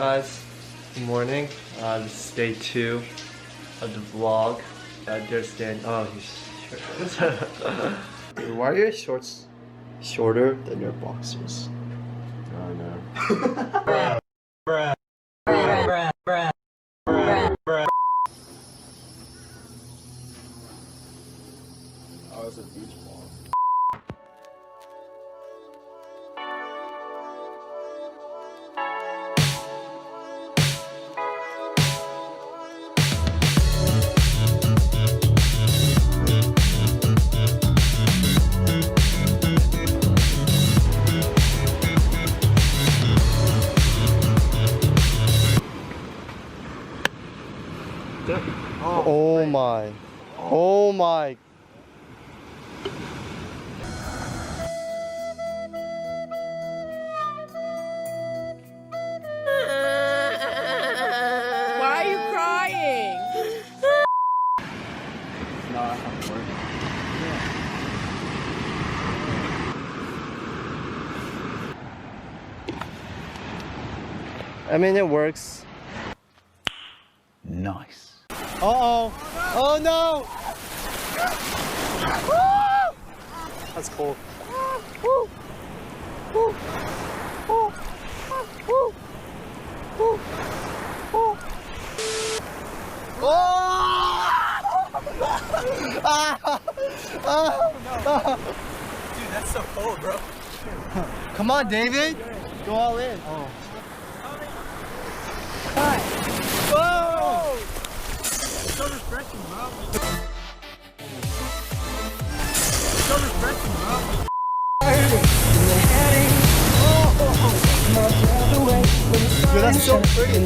guys? Good morning. This is day 2 of the vlog. There's Dan. Oh, he's shirtless. Dude, why are your shorts shorter than your boxers? Oh no. Oh, it's a beach ball. Oh my. Oh my. Why are you crying? No, that's not working. I mean, it works. Nice. Uh-oh. Oh no! That's cool. Dude, that's so cold, bro. Come on, David. Go all in. Oh. Whoa! So refreshing, bro. So refreshing, bro. Dude, that's so pretty.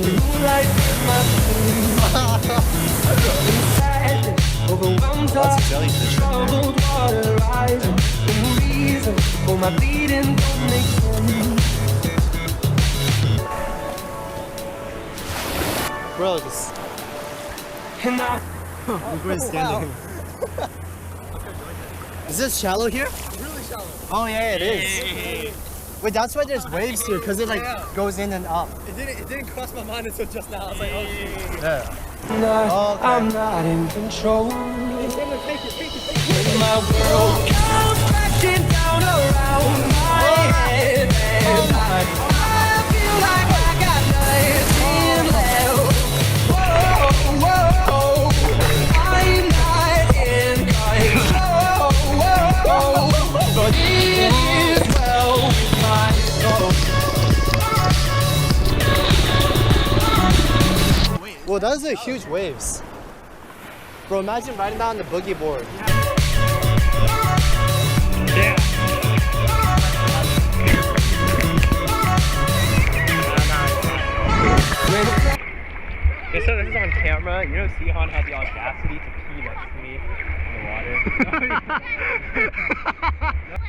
Lots of jellyfish in there. Bro, this... Look where he's standing. Is this shallow here? Really shallow. Oh yeah, it is. Wait, that's why there's waves here, because it like goes in and up. It didn't cross my mind until just now. I was like, oh shit. Yeah. Oh, okay. I'm not in control. When my world comes crashing down around my head, and I feel like I got nothing left. Whoa, whoa, I'm not in control, but it is well my fault. Well, those are huge waves. Bro, imagine riding down the boogie board. Yeah. This is on camera. You know, Sihan had the audacity to pee next to me in the water.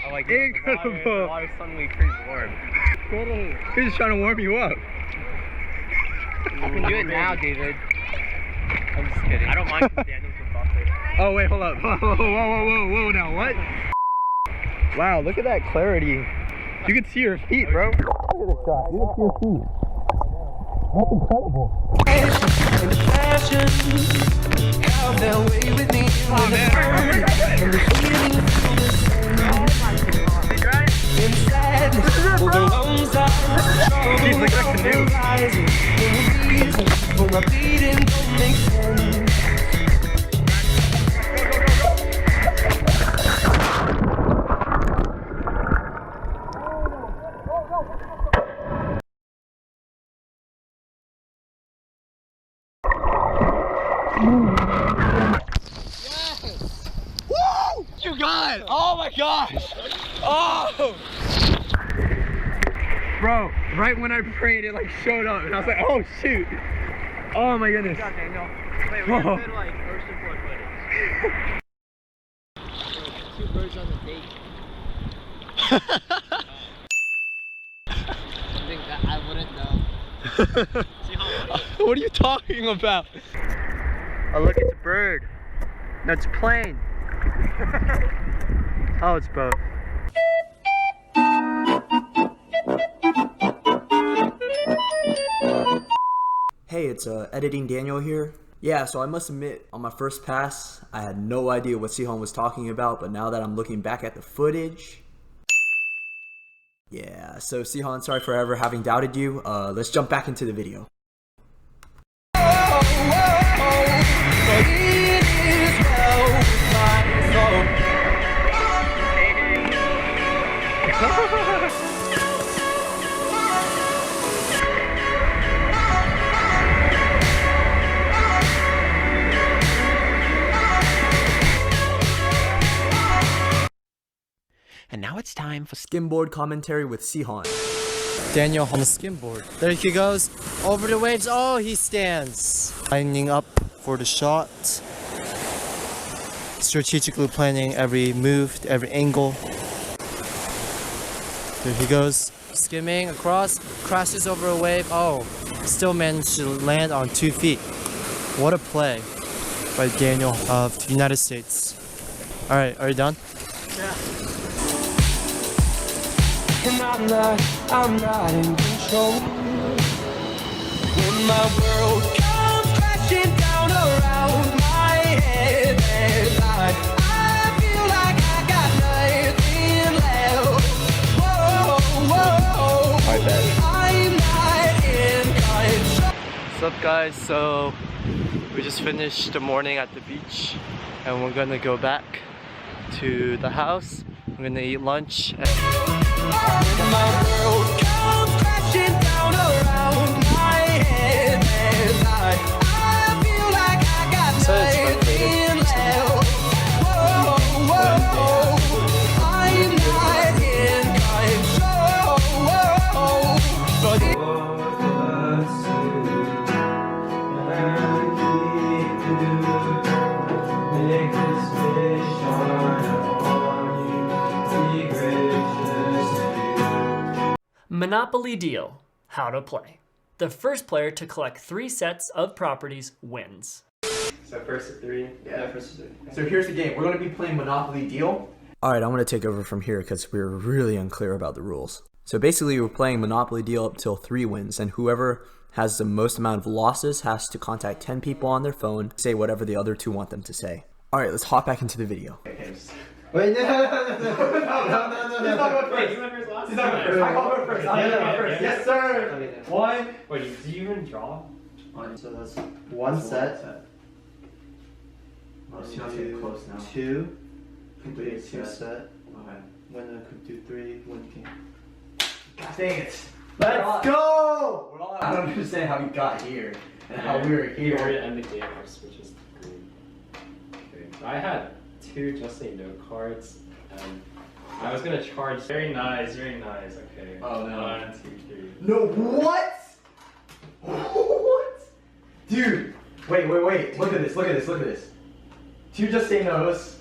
I'm like, Incredible. The water's suddenly pretty warm. He's just trying to warm you up. You can do it now, David. I'm just kidding. I don't mind standing for buffer. Oh, wait, hold up. Whoa, now, what? Wow, look at that clarity. You can see your feet, bro. Look at this shot. You can see your feet. That's incredible. Have their way with me. Oh, man. He's like a canoe. Woo! You got it! Oh my gosh! Oh! Bro, right when I prayed, it like showed up, and I was like, oh shoot! Oh my goodness! Good job, Daniel. Wait, we have good like ocean floor footage. 2 birds on the date. Something that I wouldn't know. What are you talking about? Oh look, it's a bird. No, it's a plane. Oh, it's both. it's Editing Daniel here. Yeah, so I must admit, on my first pass, I had no idea what Sihon was talking about, but now that I'm looking back at the footage... Yeah, so Sihon, sorry for ever having doubted you. Let's jump back into the video. And now it's time for Skimboard commentary with Sihon. Daniel on the skimboard. There he goes. Over the waves. Oh, he stands. Lining up for the shot. Strategically planning every move, every angle. There he goes. Skimming across. Crashes over a wave. Oh, still managed to land on 2 feet. What a play by Daniel of the United States. Alright, are you done? And I'm not in control. When my world comes crashing down around my head, and I feel like I got nothing left. Whoa, whoa, I'm not in control. What's up, guys? So we just finished the morning at the beach and we're gonna go back to the house. We're gonna eat lunch. My world comes crashing down around my head, and I feel like I got nothing left. Whoa, whoa, I'm not in control. But Monopoly Deal. How to play. The first player to collect 3 sets of properties wins. So first to 3? Yeah. First to 3. So here's the game. We're going to be playing Monopoly Deal. Alright, I'm going to take over from here because we're really unclear about the rules. So basically we're playing Monopoly Deal up till 3 wins, and whoever has the most amount of losses has to contact 10 people on their phone, say whatever the other 2 want them to say. Alright, let's hop back into the video. Wait, no. He's not going first. He's not going first. I call him first. I'm going first. Yes, sir. Okay, 1. Wait, do you even draw? 1, so that's 1 set. Oh, so you're not getting close now. 2. Complete 2 set. Okay. Winner could do 3. Win king. God dang it. Let's go! I don't understand how we got here and how we were Here here. to end the game, our switch is green. Okay. I had 2 just say no cards, and I was gonna charge. Very nice, very nice. Okay. Oh, no. 1, 2, 3. No, what? What? Dude, wait. Look at this. 2 just say no's.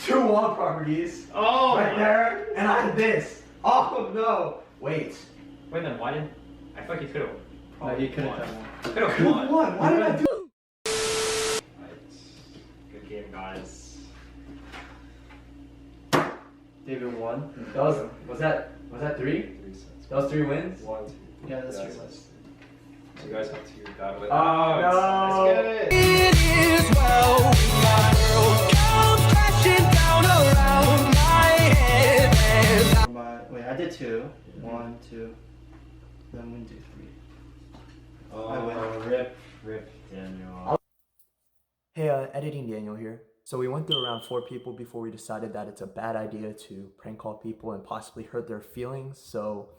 2 wall properties. Oh! Right there. And I had this. Oh no. Wait, then why didn't? I feel like you could have. No, you could have done one. Could have won. Why did I do? Right. Good game, guys. David won. Was that 3? 3 sets. That was 3 wins? 1, 2. Yeah, that's Yes. true. So you guys have to battle it. Oh, no. Let's get it. it is well. My world comes crashing down around my head, and Wait, I did 2. 1, 2. Then we do 3. I win. Rip, Daniel. Hey, Editing Daniel here. So we went through around 4 people before we decided that it's a bad idea to prank call people and possibly hurt their feelings. So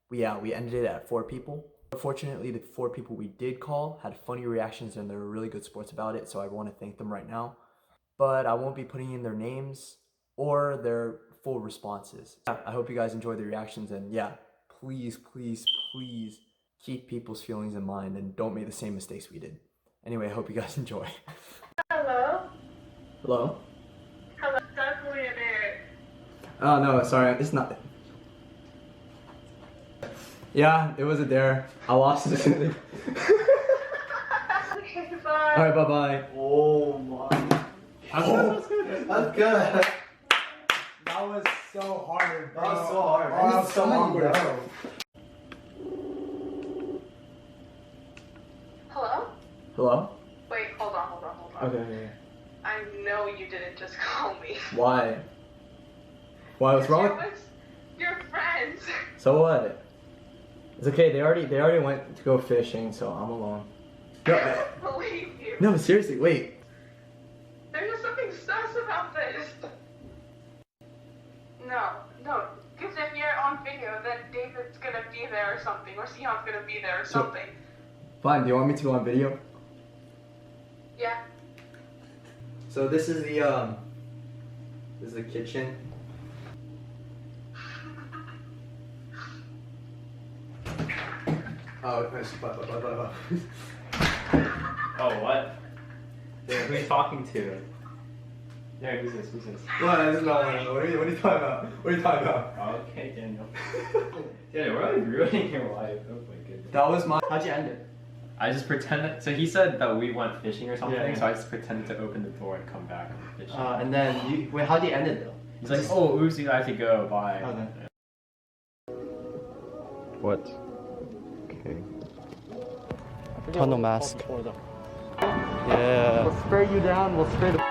we ended it at 4 people. Fortunately, the 4 people we did call had funny reactions and they were really good sports about it, so I want to thank them right now. But I won't be putting in their names or their full responses. I hope you guys enjoyed the reactions, and yeah, please keep people's feelings in mind and don't make the same mistakes we did. Anyway, I hope you guys enjoy. Hello? Hello? Hello, definitely a dare. Oh no, sorry, it's not. Yeah, it was a dare. I lost it. Okay, bye. Alright, bye bye. Oh my. That's good. That was so hard, bro. That was so hard. Oh, that was so awkward. Hello? Wait, hold on. Okay. I know you didn't just call me. Why? Why? What's wrong? Your friends. So what? It's okay. They already went to go fishing, so I'm alone. I don't believe you. No, seriously. Wait. There's just something sus about this. No. Because if you're on video, then David's gonna be there or something, or Sion's gonna be there or something. Fine. Do you want me to go on video? Yeah. So this is the kitchen. Oh, blah. Oh, what? Yeah, who are you talking to? Yeah, who's this? What? What are you talking about? What are you talking about? Okay, Daniel. Yeah, we're like ruining your life. Oh my goodness. That was my. How'd you end it? I just pretended. So he said that we went fishing or something. Yeah. So I just pretended to open the door and come back and fish. And then wait, how'd you end it though? He's like, oh, oopsie, I have to go. Bye. Okay. What? Okay. Tunnel mask. Yeah. We'll spray you down. We'll spray the.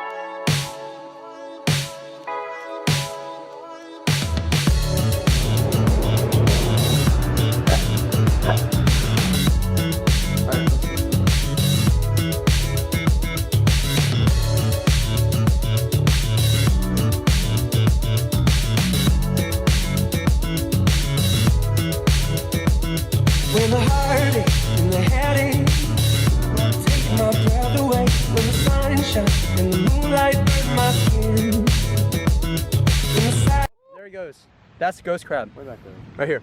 When the heartache and the headache take my breath away, when the sun shines and the moonlight burns my skin. When the side There he goes. That's the ghost crab. Where'd that go? Right here.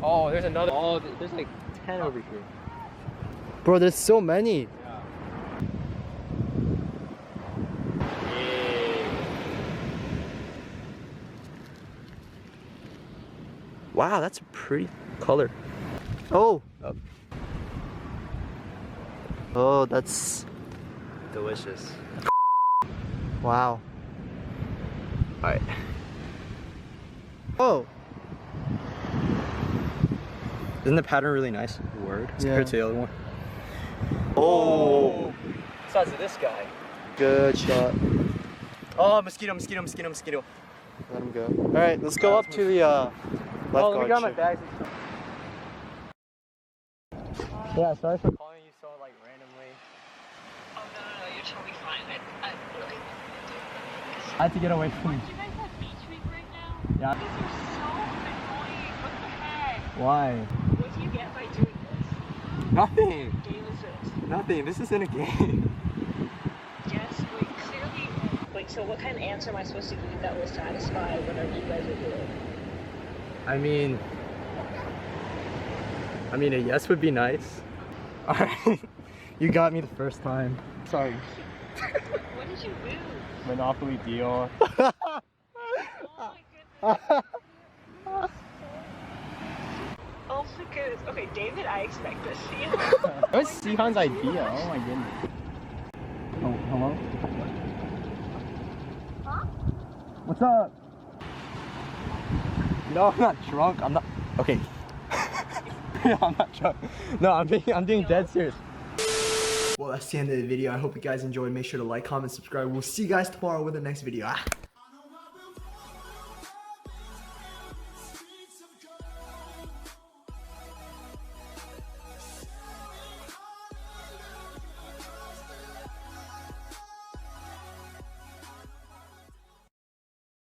Oh, there's another. Oh, there's like 10 over here. Bro, there's so many. Wow, that's a pretty color. Oh. Oh. Oh, that's Delicious. wow. Alright. Oh. Isn't the pattern really nice? Word. Compared to the other one. Oh. Besides this guy. Good shot. Oh, mosquito. Let him go. All right, let's go up to the lifeguard ship. bags. Yeah, sorry for Calling you so like randomly. Oh no, you're totally fine. I really. I had to get away from you. You guys have beach week right now? Yeah. You guys are so annoying. What the heck? Why? What do you get by doing this? Nothing. What game is this? Nothing. This isn't a game. Yes, wait, clearly. Wait, so what kind of answer am I supposed to give that will satisfy whatever you guys are doing? I mean, a yes would be nice. Alright. You got me the first time. Sorry. What did you lose? Monopoly deal. Oh my goodness. Oh my goodness. Okay, David, I expect this. That was Sihan's idea. Oh my goodness. Oh, hello? Huh? What's up? No, I'm not drunk. I'm not. Okay. No, I'm not drunk. No, I'm being dead serious. Well, that's the end of the video. I hope you guys enjoyed. Make sure to like, comment, subscribe. We'll see you guys tomorrow with the next video.